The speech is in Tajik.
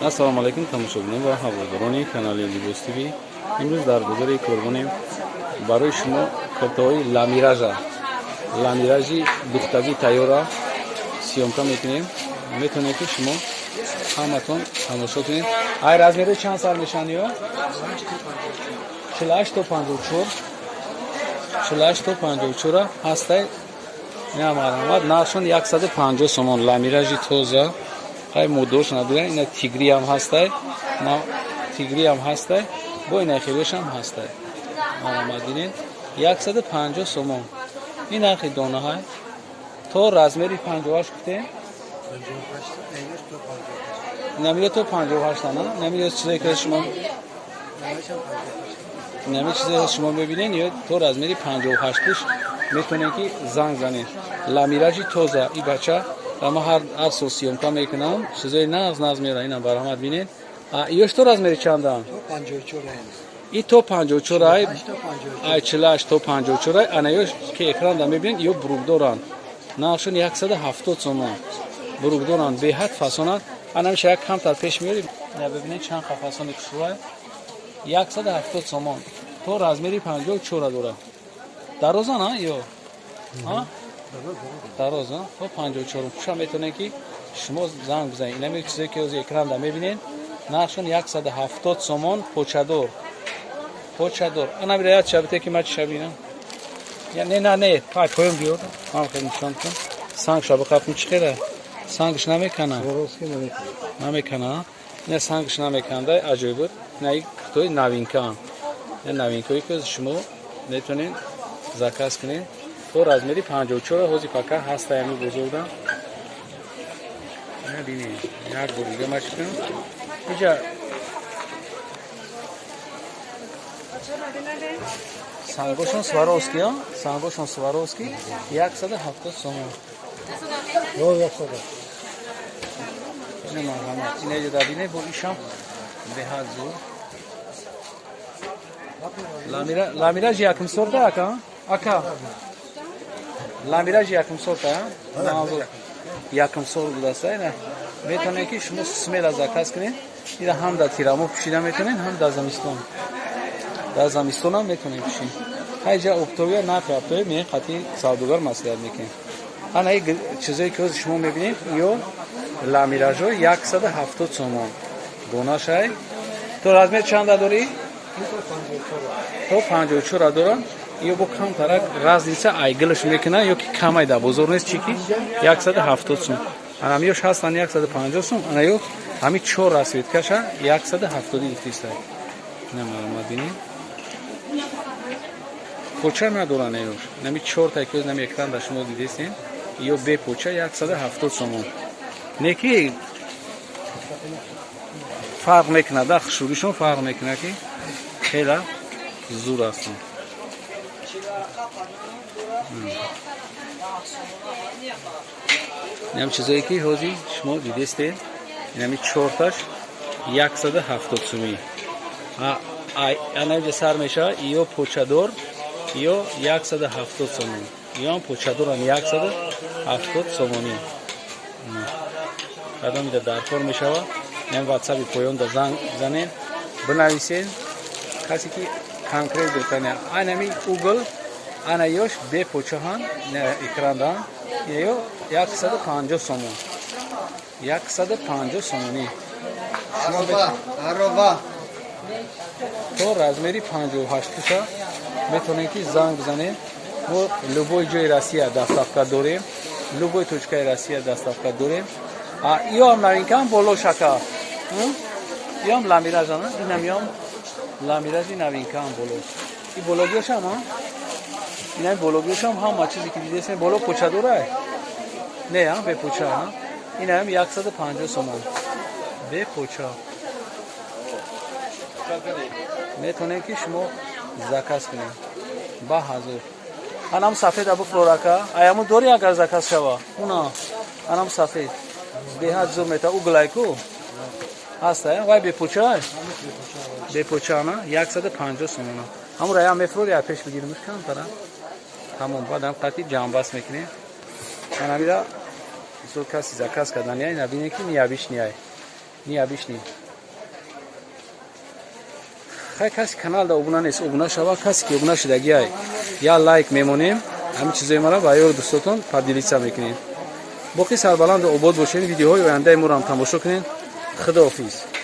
ассалому алайкум тамошобинон ва ҳаводорони канали Libos TV. имрӯз дар гузари курбонем барои шумо куртаҳои ламиражи духтагӣ тайёра сиёмка мекунем. метавонед ки шумо ҳаматон тамошо кунед. ай размери чанд сар мешаванд? ё 48 то 54, 48 то 54 ҳастай. намарамад наршон 150 сомон. ламиражи тоза хай мудош надоян. ина тигри ҳам ҳастай, тигри ҳам ҳастай, бо ина хелош ҳам ҳастай. марамадинен 150 сомон. ин нархи дона ҳай то размери 58 гуфтем. намиёд то 58 ана. намиёд чизе ки шумо намиёд чизе шумо мебинен ё то размери 58 пуш метавонед ки занг занед. ламиражи тоза и бача ама ҳар сол сиёмка мекунам. чизои нағз мера. ина баромад бинед. ёш то размери чандам? 54 и то 54 ай 48 то 54 ай. ана ёш ки экранда мебинед ё буругдоранд. нақшон 170 сомон. буругдоранд беҳад фасонанд. ана миша як камтар пеш меёрем. ина бибинед чанд қафасони кушуай 170 сомон. то размери 54 дорад. дароза на ё дароза то 54 пуша метавонед ки шумо занг бизанед. ина меё чизе ки ози экранда мебинед. нақшон 170 сомон. почадор ана бираяд шабите ки мач шабина не пай поём биёр ман хел нишон кун. санг шаби қафм чиқера сангш намекана намекана. ина сангш намеканда аҷоиб буд. ина куртои новинка новинкаи ки шумо метавонед заказ кунед. то размери 54 ҳози пака ҳаста ями бузургда. ина бинед як бор дига мач кун. иҷа сангошон сваровски сангошон сваровски 170 сомон. ина ҷа дабине бо ишам беҳад зур. ламираж якум сорта ака ламираж якум сорта якум сор будаста. ина метавонед ки шумо смела заказ кунед. ина ҳам дар тирамо пӯшида метавонед, ҳам дар замистон. дар замистон ҳам метавонед пӯшид. ҳайҷа офтобия нафи офтобия ме қатъи савдогар маслиҳат мекунед. ана чизое ки ҳозир шумо мебинед ё ламиражҳо 170 сомон. донашай то размер чанда дорӣ? то 54 дорам. ё бо камтарак разница айгилаш мекунад ё ки камай дар бозор нест чи ки 170 сом. ана миёш ҳастан 150 сом. ана ё ҳамин 4 расветкаша 170 гуфтиста. намаромад бинед поча надоранд. ёш нами 4 та ки нами экран шумо дидестем ё бе поча 170 сомон. не ки фарқ мекунад, да хушуришон фарқ мекунад ки хела зур астанд. инам чизое ки ҳозир шумо дидестед. инами 4 таш 170 сомӣ. анаҷа сар мешавад ё почадор ё 170 сомон. ё почадорам 170 сомонӣ. қадамида даркор мешавад. ин ватсапи поёнда занг занед бинависед. касе ки конкрет бетане анами угл ана ёш бе почаҳан экрандаа ё 150 сомон. 150 сомонӣ. то размери 58 пуша метавонед ки занг бизанед. мо любой ҷои Россия доставка дорем. любой точкаи Россия доставка дорем. ё ҳам новинкаам боло шака. ё ҳам ламиража на инам ё ҳам ламиражи новинкаам боло. и бологиёшам инами бологиёшам ҳама чизе ки дидесем боло почадорай не бе поча. инаам 150 сомон бе поча. метавонед ки шумо заказ кунед ба ҳазур. анам сафед абу флорака аяму дори агар заказ шава уна анам сафед беҳад зур мета углайку ҳаста вай бе поча бе поча на 150 сомон. ҳамура ям мефрори я пеш бигирим кам тара тамом бадам қатъи ҷамъбаст мекунем. анамира зур каси заказ кардан яй набинем ки ниябиш ниай نیابیشنی. خیلی کسی کانال دا ابونه نیست. ابونه شوا کسی که ابونه شده گیای یا لایک میمونیم. همین چیزای ما را با یار دوستاتون پادیلیسا میکنین. باقی سربلند و عباد باشین. ویدیوهای آینده ما را هم تماشا کنین. خداحافظ.